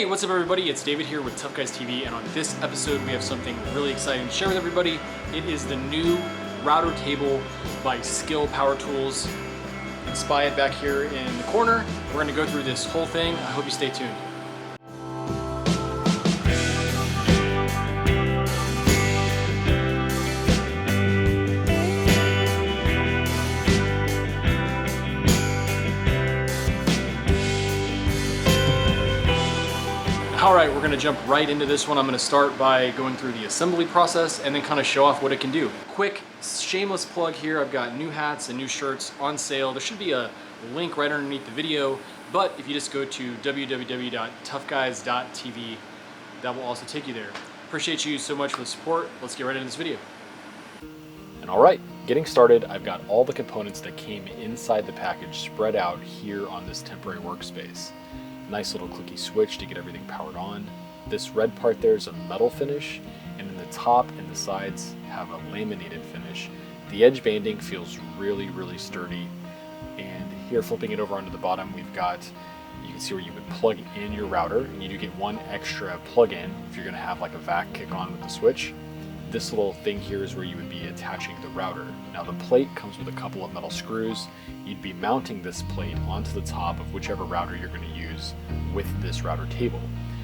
Hey, what's up everybody? It's David here with Tough Guys TV, and on this episode we have something really exciting to share with everybody. It is the new router table by SKIL Power Tools. You can spy it back here in the corner. We're going to go through this whole thing. I hope you stay tuned. Alright, we're going to jump right into this one. I'm going to start by going through the assembly process and then kind of show off what it can do. Quick, shameless plug here. I've got new hats and new shirts on sale. There should be a link right underneath the video, but if you just go to www.toughguys.tv, that will also take you there. Appreciate you so much for the support. Let's get right into this video. And alright, getting started, I've got all the components that came inside the package spread out here on this temporary workspace. Nice little clicky switch to get everything powered on. This red part there is a metal finish, and in the top and the sides have a laminated finish. The edge banding feels really sturdy, and here flipping it over onto the bottom, we've got, you can see where you would plug in your router, and you do get one extra plug-in if you're going to have like a vac kick on with the switch. This little thing here is where you would be attaching the router. Now the plate comes with a couple of metal screws. You'd be mounting this plate onto the top of whichever router you're going to use with this router table.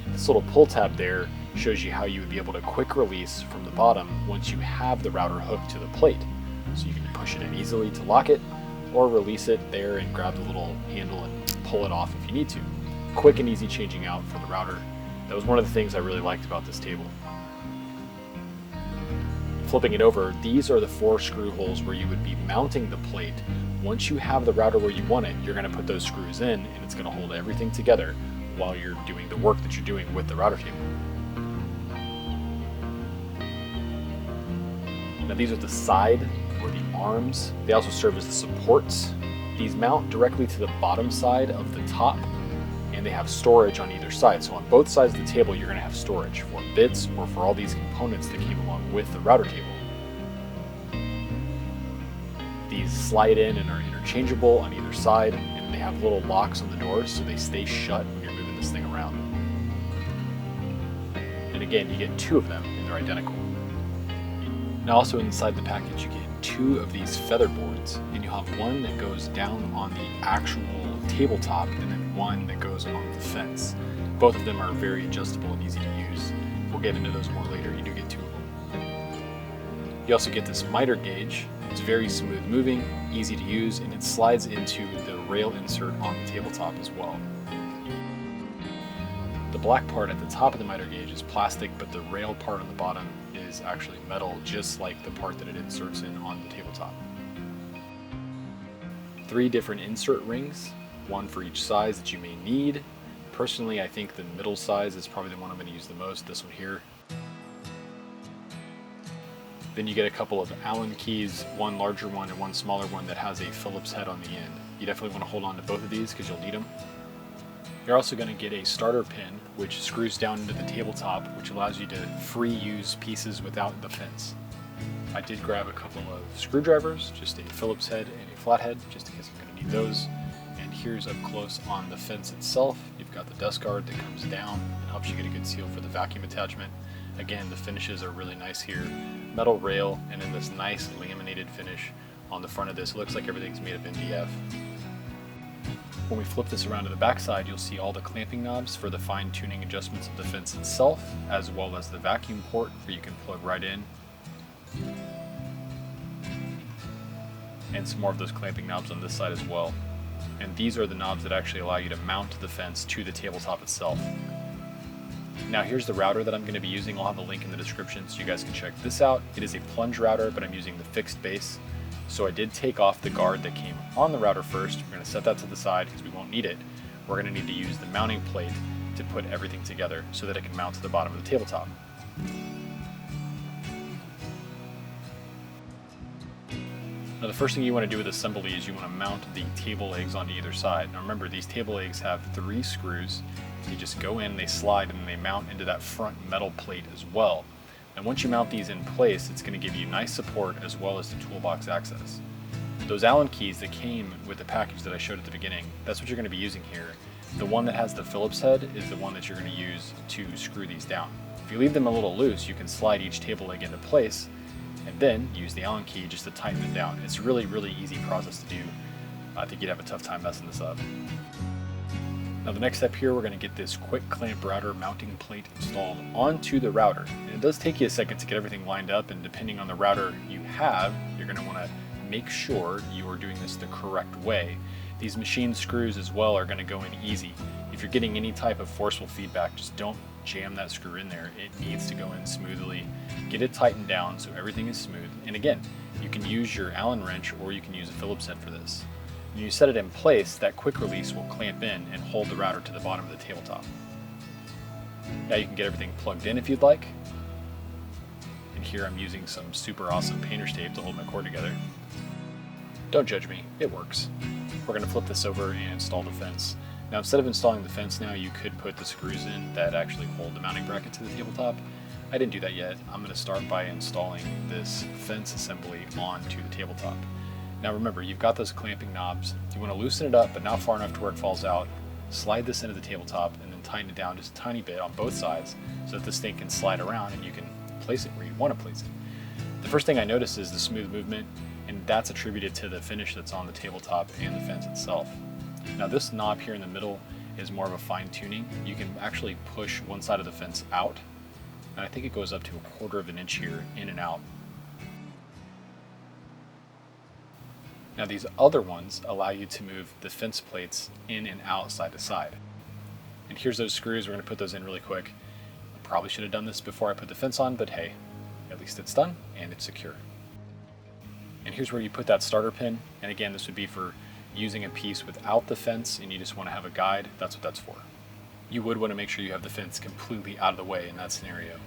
This little pull tab there shows you how you would be able to quick release from the bottom once you have the router hooked to the plate. So you can push it in easily to lock it, or release it there and grab the little handle and pull it off if you need to. Quick and easy changing out for the router. That was one of the things I really liked about this table. Flipping it over, these are the 4 screw holes where you would be mounting the plate. Once you have the router where you want it, you're going to put those screws in, and it's going to hold everything together while you're doing the work that you're doing with the router table. Now these are the side or the arms. They also serve as the supports. These mount directly to the bottom side of the top, and they have storage on either side. So on both sides of the table, you're going to have storage for bits or for all these components that came along with the router table. These slide in and are interchangeable on either side, and they have little locks on the doors so they stay shut when you're moving this thing around. And again, you get 2 of them and they're identical. Now also inside the package you get 2 of these feather boards, and you have one that goes down on the actual tabletop and then one that goes along the fence. Both of them are very adjustable and easy to use. We'll get into those more later. You do get 2 of them. You also get this miter gauge. It's very smooth moving, easy to use, and it slides into the rail insert on the tabletop as well. The black part at the top of the miter gauge is plastic, but the rail part on the bottom is actually metal, just like the part that it inserts in on the tabletop. 3 different insert rings, 1 for each size that you may need. Personally, I think the middle size is probably the one I'm going to use the most, this one here. Then you get a couple of Allen keys, 1 larger one and 1 smaller one that has a Phillips head on the end. You definitely want to hold on to both of these because you'll need them. You're also going to get a starter pin, which screws down into the tabletop, which allows you to free use pieces without the fence. I did grab a couple of screwdrivers, just a Phillips head and a flathead, just in case I'm going to need those. And here's up close on the fence itself. You've got the dust guard that comes down and helps you get a good seal for the vacuum attachment. Again, the finishes are really nice here. Metal rail, and then this nice laminated finish on the front of this. It looks like everything's made of MDF. When we flip this around to the back side, you'll see all the clamping knobs for the fine-tuning adjustments of the fence itself, as well as the vacuum port where you can plug right in. And some more of those clamping knobs on this side as well. And these are the knobs that actually allow you to mount the fence to the tabletop itself. Now here's the router that I'm going to be using. I'll have a link in the description so you guys can check this out. It is a Plunge router, but I'm using the fixed base. So I did take off the guard that came on the router first. We're going to set that to the side because we won't need it. We're going to need to use the mounting plate to put everything together so that it can mount to the bottom of the tabletop. Now the first thing you want to do with assembly is you want to mount the table legs onto either side. Now remember, these table legs have 3 screws. You just go in, they slide, and they mount into that front metal plate as well. And once you mount these in place, it's going to give you nice support as well as the toolbox access. Those Allen keys that came with the package that I showed at the beginning, that's what you're going to be using here. The one that has the Phillips head is the one that you're going to use to screw these down. If you leave them a little loose, you can slide each table leg into place and then use the Allen key just to tighten it down. It's a really, really easy process to do. I think you'd have a tough time messing this up. Now the next step here, we're going to get this quick clamp router mounting plate installed onto the router. And it does take you a second to get everything lined up, and depending on the router you have, you're going to want to make sure you are doing this the correct way. These machine screws as well are going to go in easy. If you're getting any type of forceful feedback, just don't jam that screw in there. It needs to go in smoothly. Get it tightened down so everything is smooth. And again, you can use your Allen wrench or you can use a Phillips head for this. When you set it in place, that quick release will clamp in and hold the router to the bottom of the tabletop. Now you can get everything plugged in if you'd like. And here I'm using some super awesome painter's tape to hold my cord together. Don't judge me, it works. We're going to flip this over and install the fence. Now instead of installing the fence now, you could put the screws in that actually hold the mounting bracket to the tabletop. I didn't do that yet. I'm going to start by installing this fence assembly onto the tabletop. Now remember, you've got those clamping knobs. You want to loosen it up, but not far enough to where it falls out. Slide this into the tabletop and then tighten it down just a tiny bit on both sides so that this thing can slide around and you can place it where you want to place it. The first thing I notice is the smooth movement, and that's attributed to the finish that's on the tabletop and the fence itself. Now this knob here in the middle is more of a fine tuning. You can actually push one side of the fence out, and I think it goes up to 1/4 of an inch here, in and out. Now these other ones allow you to move the fence plates in and out side to side. And here's those screws. We're going to put those in really quick. I probably should have done this before I put the fence on, but hey, at least it's done and it's secure. And here's where you put that starter pin. And again, this would be for using a piece without the fence and you just want to have a guide. That's what that's for. You would want to make sure you have the fence completely out of the way in that scenario.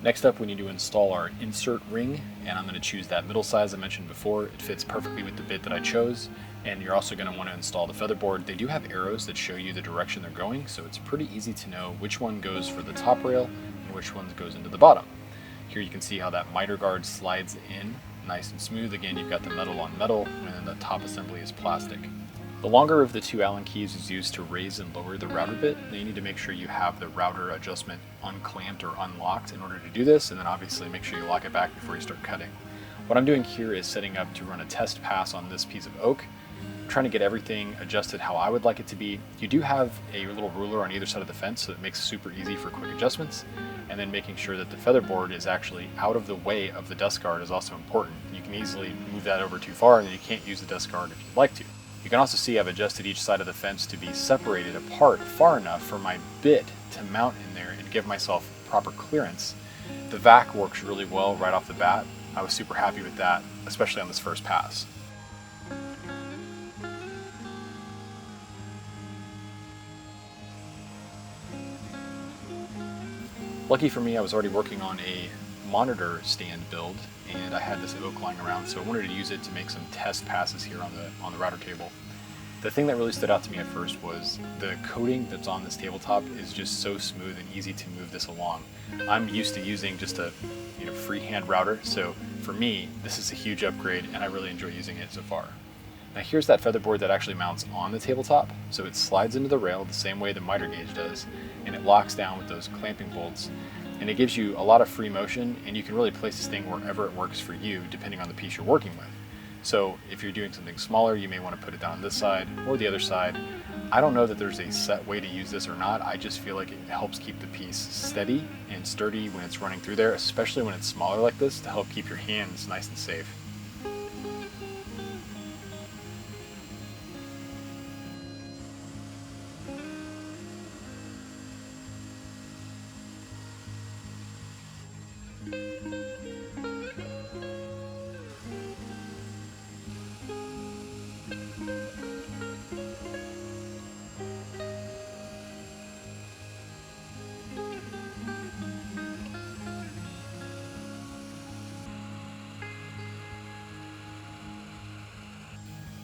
Next up, we need to install our insert ring, and I'm going to choose that middle size I mentioned before. It fits perfectly with the bit that I chose, and you're also going to want to install the featherboard. They do have arrows that show you the direction they're going, so it's pretty easy to know which one goes for the top rail and which one goes into the bottom. Here you can see how that miter guard slides in nice and smooth. Again, you've got the metal on metal, and then the top assembly is plastic. The longer of the two Allen keys is used to raise and lower the router bit. Now you need to make sure you have the router adjustment unclamped or unlocked in order to do this, and then obviously make sure you lock it back before you start cutting. What I'm doing here is setting up to run a test pass on this piece of oak. I'm trying to get everything adjusted how I would like it to be. You do have a little ruler on either side of the fence, so it makes it super easy for quick adjustments. And then making sure that the featherboard is actually out of the way of the dust guard is also important. You can easily move that over too far and then you can't use the dust guard if you'd like to. You can also see I've adjusted each side of the fence to be separated apart far enough for my bit to mount in there and give myself proper clearance. The vac works really well right off the bat. I was super happy with that, especially on this first pass. Lucky for me, I was already working on a monitor stand build, and I had this oak lying around, so I wanted to use it to make some test passes here on the router table. The thing that really stood out to me at first was the coating that's on this tabletop is just so smooth and easy to move this along. I'm used to using just a freehand router, so for me, this is a huge upgrade, and I really enjoy using it so far. Now here's that featherboard that actually mounts on the tabletop, so it slides into the rail the same way the miter gauge does, and it locks down with those clamping bolts. And it gives you a lot of free motion, and you can really place this thing wherever it works for you, depending on the piece you're working with. So if you're doing something smaller, you may want to put it down on this side or the other side. I don't know that there's a set way to use this or not. I just feel like it helps keep the piece steady and sturdy when it's running through there, especially when it's smaller like this, to help keep your hands nice and safe.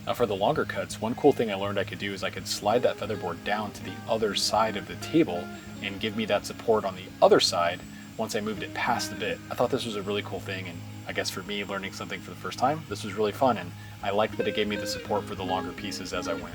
Now for the longer cuts, one cool thing I learned I could do is I could slide that featherboard down to the other side of the table and give me that support on the other side once I moved it past the bit. I thought this was a really cool thing, and I guess for me learning something for the first time, this was really fun, and I liked that it gave me the support for the longer pieces as I went.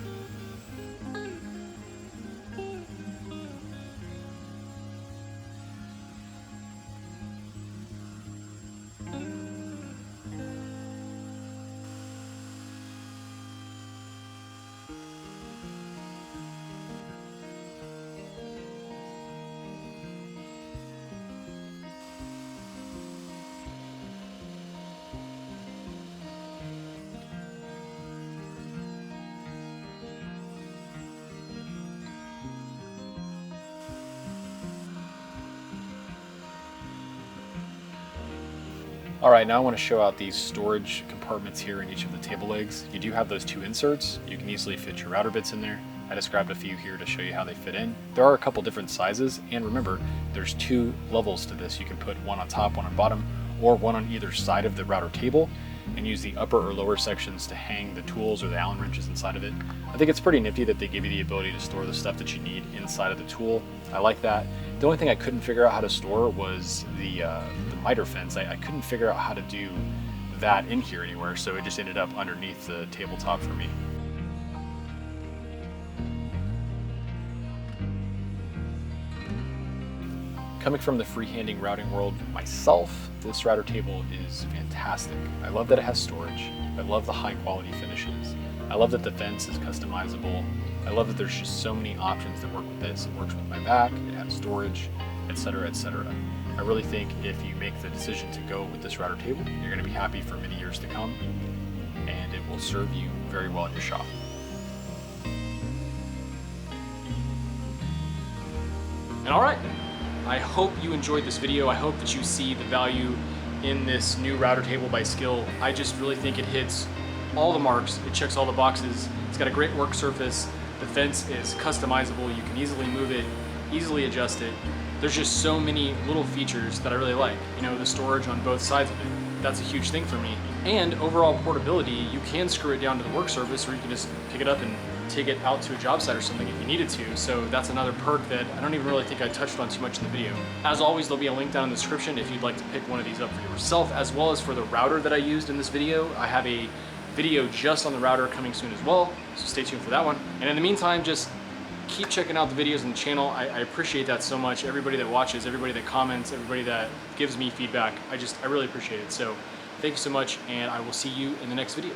All right, now I want to show out these storage compartments here in each of the table legs. You do have those two inserts. You can easily fit your router bits in there. I described a few here to show you how they fit in. There are a couple different sizes, and remember, there's two levels to this. You can put one on top, one on bottom, or one on either side of the router table, and use the upper or lower sections to hang the tools or the Allen wrenches inside of it. I think it's pretty nifty that they give you the ability to store the stuff that you need inside of the tool. I like that. The only thing I couldn't figure out how to store was the miter fence. I couldn't figure out how to do that in here anywhere, so it just ended up underneath the tabletop for me. Coming from the freehanding routing world myself, this router table is fantastic. I love that it has storage. I love the high quality finishes. I love that the fence is customizable. I love that there's just so many options that work with this. It works with my back, it has storage, etc., etc. I really think if you make the decision to go with this router table, you're going to be happy for many years to come, and it will serve you very well in your shop. And all right, I hope you enjoyed this video. I hope that you see the value in this new router table by SKIL. I just really think it hits all the marks. It checks all the boxes. It's got a great work surface. The fence is customizable. You can easily move it, easily adjust it. There's just so many little features that I really like. You know, the storage on both sides of it. That's a huge thing for me. And overall portability, you can screw it down to the work surface, or you can just pick it up and take it out to a job site or something if you needed to. So that's another perk that I don't even really think I touched on too much in the video. As always, there'll be a link down in the description if you'd like to pick one of these up for yourself, as well as for the router that I used in this video. I have a video just on the router coming soon as well, so stay tuned for that one. And in the meantime, just keep checking out the videos on the channel. I appreciate that so much. Everybody that watches, everybody that comments, everybody that gives me feedback, I really appreciate it. So thank you so much, and I will see you in the next video.